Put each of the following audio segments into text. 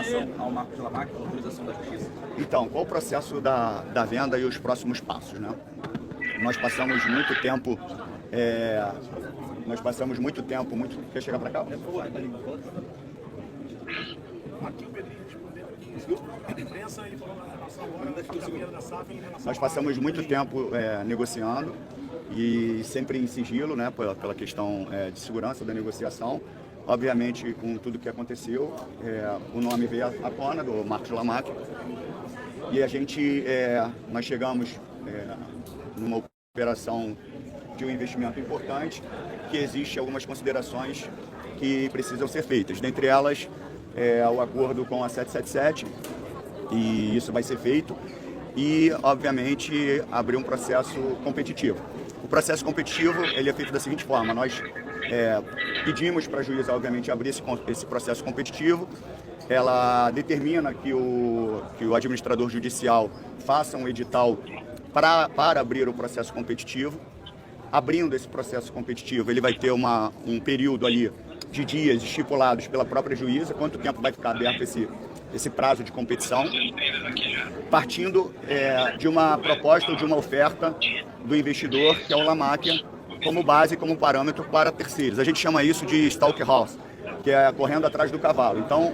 relação ao Marcos Lamaque, a autorização da Justiça? Então, qual o processo da venda e os próximos passos, né? Nós passamos muito tempo... Quer chegar para cá? Nós passamos muito tempo negociando e sempre em sigilo, né, pela questão de segurança da negociação. Obviamente, com tudo que aconteceu, o nome veio à tona do Marcos Lamaque e nós chegamos numa operação de um investimento importante, que existe algumas considerações que precisam ser feitas. Dentre elas, o acordo com a 777, e isso vai ser feito, e, obviamente, abrir um processo competitivo. O processo competitivo ele é feito da seguinte forma: nós pedimos para a juíza, obviamente, abrir esse processo competitivo. Ela determina que o administrador judicial faça um edital para abrir o processo competitivo. Abrindo esse processo competitivo, ele vai ter um período ali de dias estipulados pela própria juíza, quanto tempo vai ficar aberto esse prazo de competição, partindo de uma proposta ou de uma oferta do investidor, que é o Lamaque, como base, como parâmetro para terceiros. A gente chama isso de stalk horse, que é correndo atrás do cavalo. Então,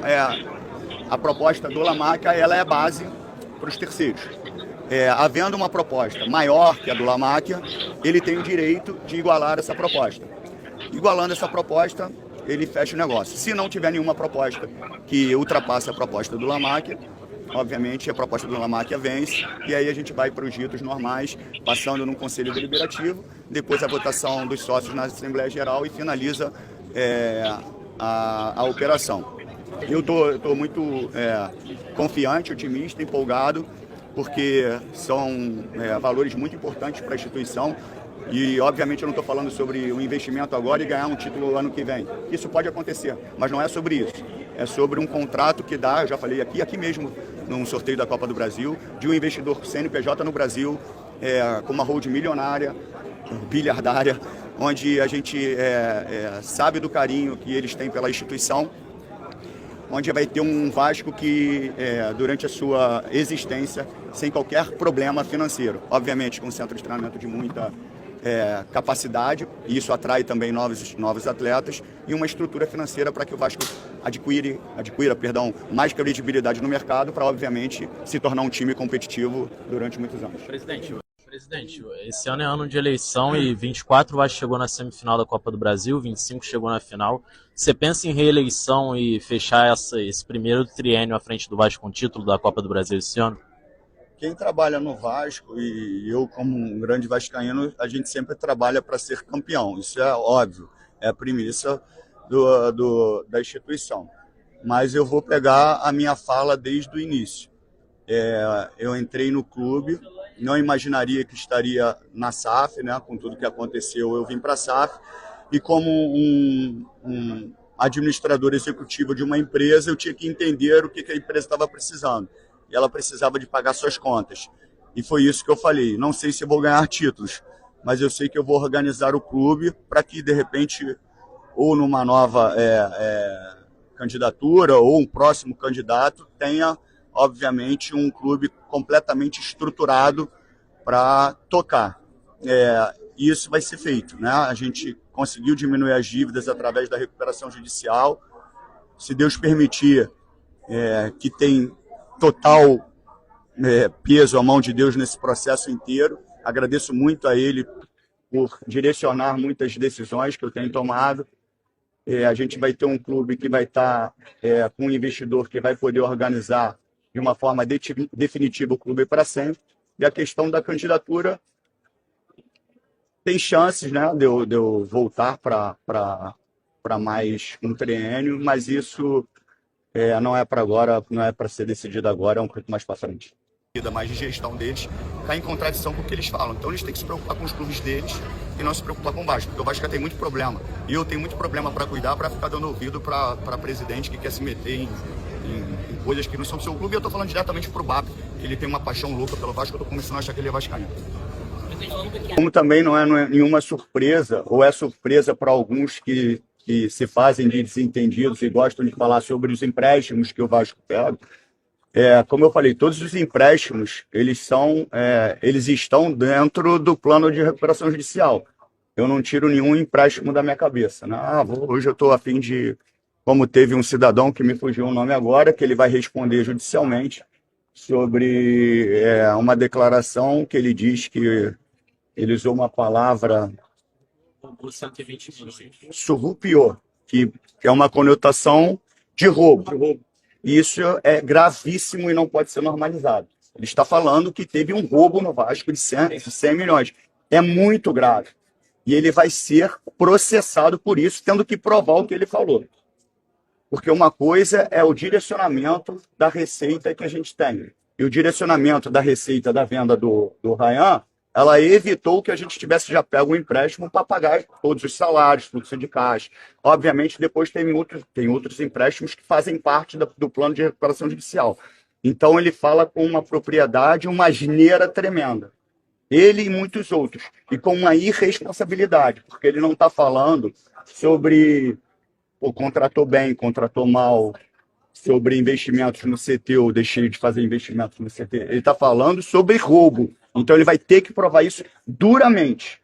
a proposta do Lamaque, ela é base para os terceiros. Havendo uma proposta maior que a do Lamaque, ele tem o direito de igualar essa proposta. Igualando essa proposta, ele fecha o negócio. Se não tiver nenhuma proposta que ultrapasse a proposta do Lamaque, obviamente a proposta do Lamaque vence, e aí a gente vai para os ritos normais, passando num conselho deliberativo, depois a votação dos sócios na Assembleia Geral e finaliza a operação. Eu estou muito confiante, otimista, empolgado, porque são valores muito importantes para a instituição. E, obviamente, eu não estou falando sobre um investimento agora e ganhar um título ano que vem. Isso pode acontecer, mas não é sobre isso. É sobre um contrato que dá, eu já falei aqui mesmo, num sorteio da Copa do Brasil, de um investidor CNPJ no Brasil, com uma hold milionária, bilhardária, onde a gente sabe do carinho que eles têm pela instituição, onde vai ter um Vasco que, durante a sua existência, sem qualquer problema financeiro, obviamente com um centro de treinamento de muita capacidade, e isso atrai também novos atletas, e uma estrutura financeira para que o Vasco adquira mais credibilidade no mercado, para, obviamente, se tornar um time competitivo durante muitos anos. Presidente, esse ano é ano de eleição e 24 o Vasco chegou na semifinal da Copa do Brasil, 25 chegou na final. Você pensa em reeleição e fechar esse primeiro triênio à frente do Vasco com o título da Copa do Brasil esse ano? Quem trabalha no Vasco, e eu como um grande vascaíno, a gente sempre trabalha para ser campeão. Isso é óbvio, é a premissa da instituição. Mas eu vou pegar a minha fala desde o início. Eu entrei no clube, não imaginaria que estaria na SAF, né? Com tudo que aconteceu, eu vim para a SAF. E como um administrador executivo de uma empresa, eu tinha que entender o que a empresa estava precisando. E ela precisava de pagar suas contas. E foi isso que eu falei. Não sei se eu vou ganhar títulos, mas eu sei que eu vou organizar o clube para que, de repente, ou numa nova candidatura, ou um próximo candidato, tenha, obviamente, um clube completamente estruturado para tocar. E isso vai ser feito, né? A gente conseguiu diminuir as dívidas através da recuperação judicial. Se Deus permitir, que tem total peso a mão de Deus nesse processo inteiro. Agradeço muito a ele por direcionar muitas decisões que eu tenho tomado. A gente vai ter um clube que vai estar com um investidor que vai poder organizar de uma forma definitiva o clube para sempre. E a questão da candidatura tem chances, né, de eu voltar para mais um triênio, mas isso não é para agora, não é para ser decidido agora, é um pouco mais para frente. Mais de gestão deles está em contradição com o que eles falam. Então eles têm que se preocupar com os clubes deles e não se preocupar com o Vasco, porque o Vasco tem muito problema. E eu tenho muito problema para cuidar, para ficar dando ouvido para presidente que quer se meter em coisas que não são do seu clube. E eu estou falando diretamente para o BAP, que ele tem uma paixão louca pelo Vasco, eu estou começando a achar que ele é vascaíno. Como também não é nenhuma surpresa, ou é surpresa para alguns que que se fazem de desentendidos e gostam de falar sobre os empréstimos que o Vasco pega. Como eu falei, todos os empréstimos, eles estão dentro do plano de recuperação judicial. Eu não tiro nenhum empréstimo da minha cabeça, né? Hoje eu estou a fim de... Como teve um cidadão que me fugiu o nome agora, que ele vai responder judicialmente sobre uma declaração que ele diz que ele usou uma palavra... 120 milhões. Surrupiou, que é uma conotação de roubo. E isso é gravíssimo e não pode ser normalizado. Ele está falando que teve um roubo no Vasco de 100 milhões. É muito grave. E ele vai ser processado por isso, tendo que provar o que ele falou. Porque uma coisa é o direcionamento da receita que a gente tem. E o direcionamento da receita da venda do Ryan, ela evitou que a gente tivesse já pego um empréstimo para pagar todos os salários, fluxo de caixa. Obviamente, depois tem outros empréstimos que fazem parte do plano de recuperação judicial. Então, ele fala com uma propriedade, uma asneira tremenda. Ele e muitos outros. E com uma irresponsabilidade, porque ele não está falando sobre contratou bem, contratou mal, sobre investimentos no CT ou deixei de fazer investimentos no CT. Ele está falando sobre roubo. Então ele vai ter que provar isso duramente.